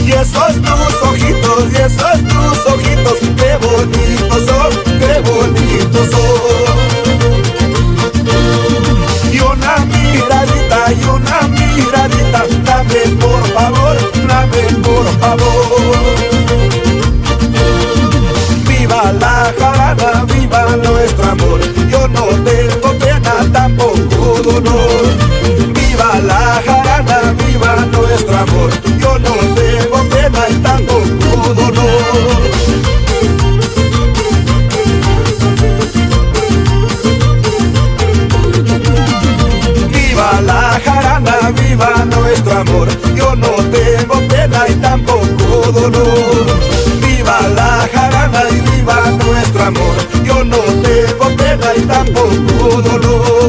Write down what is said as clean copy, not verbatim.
Y esos tus ojitos, qué bonitos son, qué bonitos son. Y una miradita, dame por favor, dame por favor. Viva la jarana, viva nuestro amor, yo no tengo pena, tampoco dolor. Viva la jarana, viva nuestro amor, yo no tengo pena y tampoco dolor. Viva la jarana, viva nuestro amor, yo no tengo pena y tampoco dolor. Viva la jarana y viva nuestro amor, yo no tengo pena y tampoco dolor.